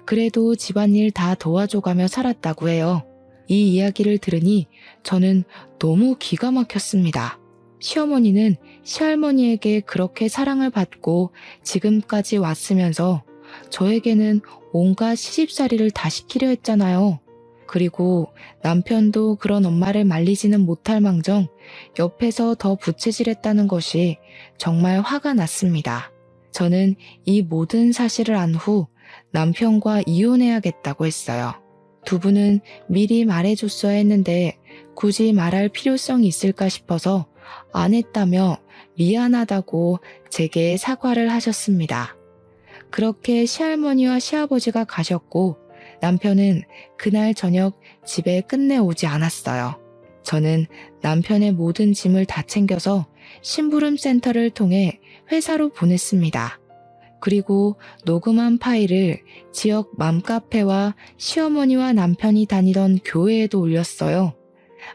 그래도 집안일 다 도와줘가며 살았다고 해요. 이 이야기를 들으니 저는 너무 기가 막혔습니다. 시어머니는 시할머니에게 그렇게 사랑을 받고 지금까지 왔으면서 저에게는 온갖 시집살이를 다 시키려 했잖아요. 그리고 남편도 그런 엄마를 말리지는 못할 망정 옆에서 더 부채질했다는 것이 정말 화가 났습니다. 저는 이 모든 사실을 안 후 남편과 이혼해야겠다고 했어요. 두 분은 미리 말해줬어야 했는데 굳이 말할 필요성이 있을까 싶어서 안 했다며 미안하다고 제게 사과를 하셨습니다. 그렇게 시할머니와 시아버지가 가셨고 남편은 그날 저녁 집에 끝내 오지 않았어요. 저는 남편의 모든 짐을 다 챙겨서 심부름 센터를 통해 회사로 보냈습니다. 그리고 녹음한 파일을 지역 맘카페와 시어머니와 남편이 다니던 교회에도 올렸어요.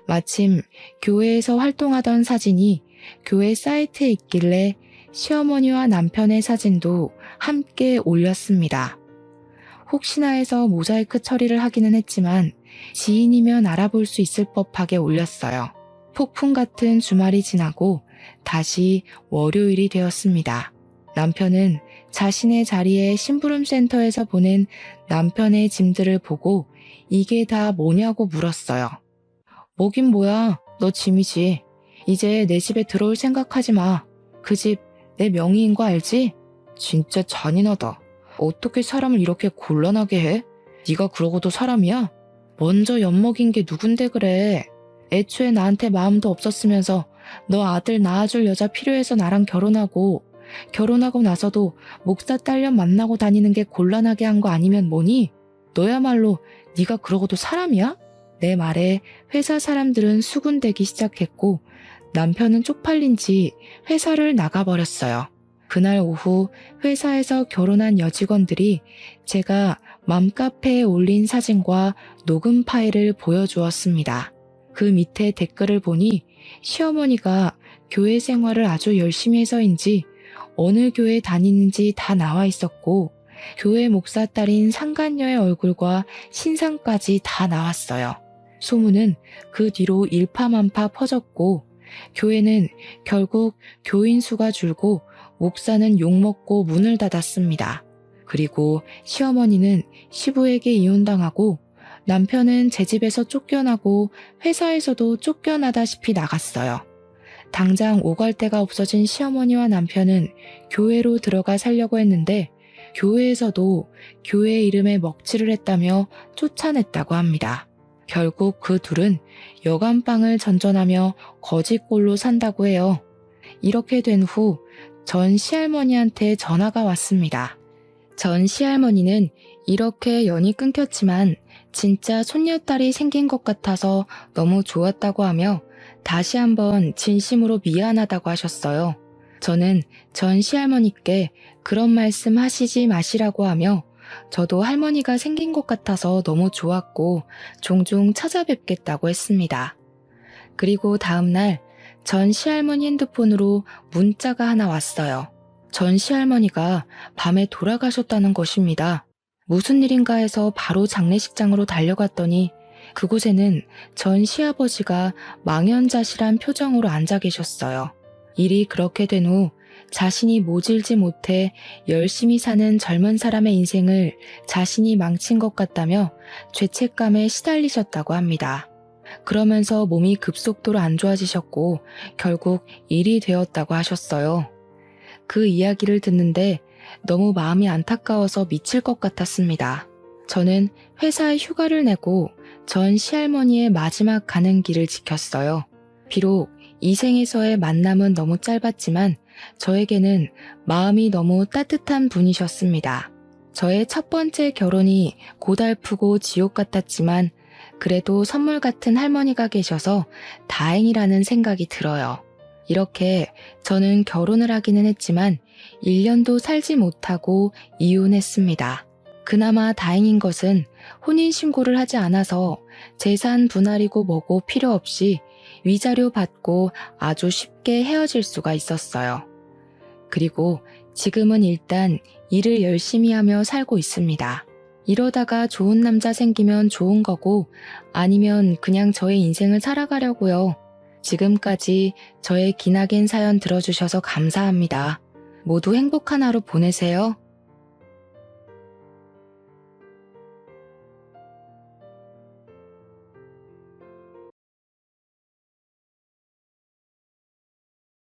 마침 교회에서 활동하던 사진이 교회 사이트에 있길래 시어머니와 남편의 사진도 함께 올렸습니다. 혹시나 해서 모자이크 처리를 하기는 했지만 지인이면 알아볼 수 있을 법하게 올렸어요. 폭풍 같은 주말이 지나고 다시 월요일이 되었습니다. 남편은 자신의 자리에 심부름센터에서 보낸 남편의 짐들을 보고 이게 다 뭐냐고 물었어요. 뭐긴 뭐야, 너 짐이지. 이제 내 집에 들어올 생각하지 마. 그 집 내 명의인 거 알지? 진짜 잔인하다. 어떻게 사람을 이렇게 곤란하게 해? 네가 그러고도 사람이야? 먼저 엿먹인 게 누군데 그래. 애초에 나한테 마음도 없었으면서 너 아들 낳아줄 여자 필요해서 나랑 결혼하고 나서도 목사 딸년 만나고 다니는 게 곤란하게 한 거 아니면 뭐니? 너야말로 네가 그러고도 사람이야? 내 말에 회사 사람들은 수군대기 시작했고 남편은 쪽팔린 지 회사를 나가버렸어요. 그날 오후 회사에서 결혼한 여직원들이 제가 맘카페에 올린 사진과 녹음 파일을 보여주었습니다. 그 밑에 댓글을 보니 시어머니가 교회 생활을 아주 열심히 해서인지 어느 교회 다니는지 다 나와 있었고 교회 목사 딸인 상간녀의 얼굴과 신상까지 다 나왔어요. 소문은 그 뒤로 일파만파 퍼졌고 교회는 결국 교인 수가 줄고 목사는 욕먹고 문을 닫았습니다. 그리고 시어머니는 시부에게 이혼당하고 남편은 제 집에서 쫓겨나고 회사에서도 쫓겨나다시피 나갔어요. 당장 오갈 데가 없어진 시어머니와 남편은 교회로 들어가 살려고 했는데 교회에서도 교회 이름에 먹칠을 했다며 쫓아냈다고 합니다. 결국 그 둘은 여간빵을 전전하며 거지꼴로 산다고 해요. 이렇게 된 후 전 시할머니한테 전화가 왔습니다. 전 시할머니는 이렇게 연이 끊겼지만 진짜 손녀딸이 생긴 것 같아서 너무 좋았다고 하며 다시 한번 진심으로 미안하다고 하셨어요. 저는 전 시할머니께 그런 말씀 하시지 마시라고 하며 저도 할머니가 생긴 것 같아서 너무 좋았고 종종 찾아뵙겠다고 했습니다. 그리고 다음날 전 시할머니 핸드폰으로 문자가 하나 왔어요. 전 시할머니가 밤에 돌아가셨다는 것입니다. 무슨 일인가 해서 바로 장례식장으로 달려갔더니 그곳에는 전 시아버지가 망연자실한 표정으로 앉아 계셨어요. 일이 그렇게 된 후 자신이 모질지 못해 열심히 사는 젊은 사람의 인생을 자신이 망친 것 같다며 죄책감에 시달리셨다고 합니다. 그러면서 몸이 급속도로 안 좋아지셨고 결국 일이 되었다고 하셨어요. 그 이야기를 듣는데 너무 마음이 안타까워서 미칠 것 같았습니다. 저는 회사에 휴가를 내고 전 시할머니의 마지막 가는 길을 지켰어요. 비록 이 생에서의 만남은 너무 짧았지만 저에게는 마음이 너무 따뜻한 분이셨습니다. 저의 첫 번째 결혼이 고달프고 지옥 같았지만 그래도 선물 같은 할머니가 계셔서 다행이라는 생각이 들어요. 이렇게 저는 결혼을 하기는 했지만 1년도 살지 못하고 이혼했습니다. 그나마 다행인 것은 혼인신고를 하지 않아서 재산 분할이고 뭐고 필요 없이 위자료 받고 아주 쉽게 헤어질 수가 있었어요. 그리고 지금은 일단 일을 열심히 하며 살고 있습니다. 이러다가 좋은 남자 생기면 좋은 거고 아니면 그냥 저의 인생을 살아가려고요. 지금까지 저의 기나긴 사연 들어주셔서 감사합니다. 모두 행복한 하루 보내세요.